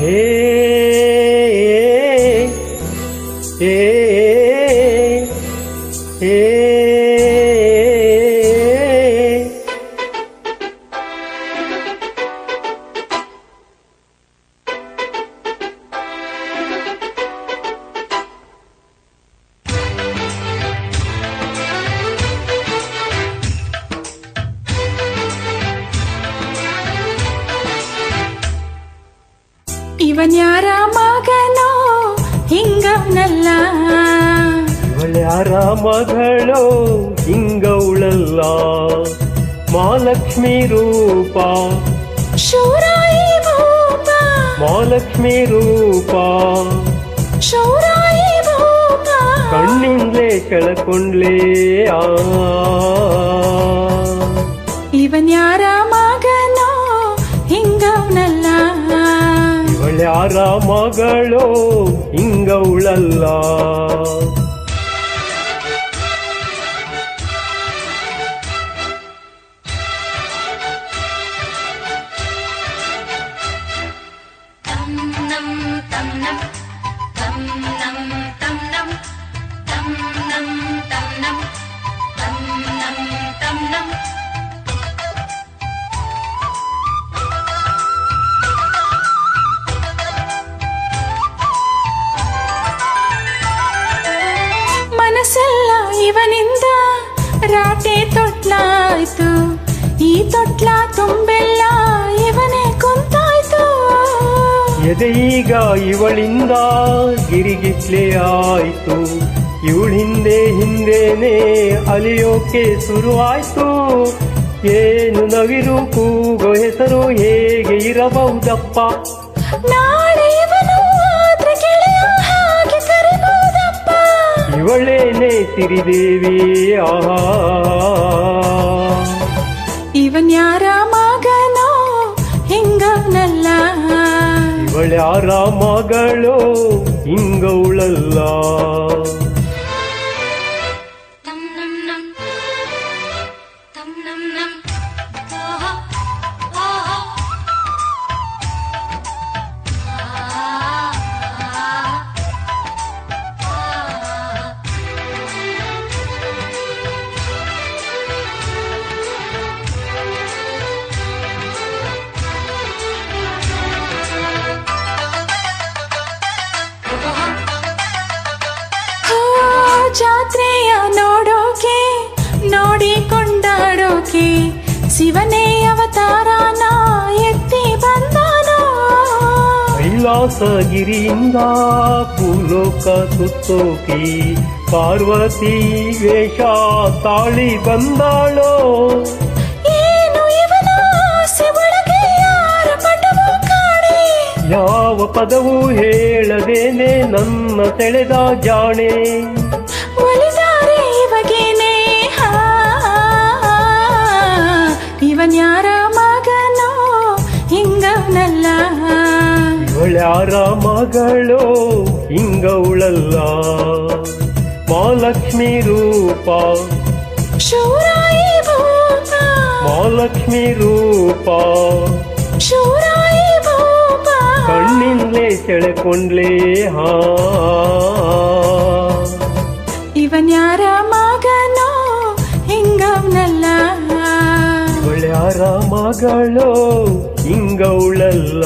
ಹೇ ಹೇ ಹೇ ಇವನ್ಯಾರ ಮಗನೋ ಹಿಂಗವನಲ್ಲ, ಇವಳ್ಯಾರ ಮಗಳೋ ಹಿಂಗವಳಲ್ಲ. ಮಹಾಲಕ್ಷ್ಮಿ ರೂಪ ಶೌರಾಯಿ ಭೂಪ, ಮಹಾಲಕ್ಷ್ಮಿ ರೂಪ ಶೌರಾಯಿ ಭೂಪ, ಕಣ್ಣಿಂದಲೇ ಕೆಳಕೊಂಡ್ಲೇ ಆ. ಇವನ್ಯಾರ ಮಗನೋ ಹಿಂಗವನಲ್ಲ, ಇವಳ್ಯಾರ ಮಗಳೋ ಹಿಂಗವಳಲ್ಲ. ಮನಸ್ಸೆಲ್ಲ ಇವನಿಂದ ರಾಟೆ ತೊಟ್ಲಾಯ್ತು, ಈ ತೊಟ್ಲ ತುಂಬೆಲ್ಲ ಇವನೇ ಕುಂತಾಯ್ತು. ಎದೆಯೀಗ ಇವಳಿಂದ ಗಿರಿಗಿಟ್ಲೆ ಆಯ್ತು, ಇವಳ ಹಿಂದೆ ಹಿಂದೇನೆ ಅಲಿಯೋಕೆ ಶುರುವಾಯ್ತು. ಏನು ನವಿರು ಕೂಗೋ ಹೆಸರು ಹೇಗೆ ಇರಬಹುದಪ್ಪ, ನಾಳೆ ಇವನು ಆದ್ರೆ ಗೆಳೆಯ ಹಾಗೆ ಕರಿಬಹುದಪ್ಪ. ಇವಳೇನೆ ಸಿರಿದೇವಿ ಆಹಾ. ಇವನ್ಯಾರ ಮಗನೋ ಹಿಂಗವನಲ್ಲ, ಇವಳ್ಯಾರ ಮಗಳೋ ಹಿಂಗವಳಲ್ಲ. ಜಾತ್ರೆಯ ನೋಡೋಕೆ ನೋಡಿ ಕೊಂಡಾಡೋಕೆ ಶಿವನೇ ಅವತಾರನ ಎತ್ತಿ ಬಂದಾನೋ. ಕೈಲಾಸಗಿರಿಯಿಂದ ಭೂಲೋಕ ಸುತ್ತೋಕೆ ಪಾರ್ವತಿ ವೇಷ ತಾಳಿ ಬಂದಾಳೋ. ಏನು ಇವನ ಆಸೆ ಒಳಗೆ ಯಾರ ಪಟವೋ ಕಾಣೆ, ಯಾವ ಪದವು ಹೇಳದೇನೆ ನನ್ನ ಸೆಳೆದ ಜಾಣೆ. ಒಲಿದಾರೆ ಇವಗೇನೆ ಇವನ್ಯಾರ ಮಗನೋ ಹಿಂಗವನಲ್ಲ, ಇವಳ್ಯಾರ ಮಗಳೋ ಹಿಂಗವಳಲ್ಲ. ಮಹಾಲಕ್ಷ್ಮಿ ರೂಪ ಶೌರಾಯಿ ಭೂಪ, ಮಹಾಲಕ್ಷ್ಮಿ ರೂಪ ಶೌರಾಯಿ ಭೂಪ, ಕಣ್ಣಿಂದಲೇ ಸೆಳೆಕೊಂಡ್ಲೇ ಹಾ. ಇವನ್ಯಾರ ಮಗನೋ ಹಿಂಗವನಲ್ಲ, ಇವಳ್ಯಾರ ಮಗಳೋ ಹಿಂಗವಳಲ್ಲ.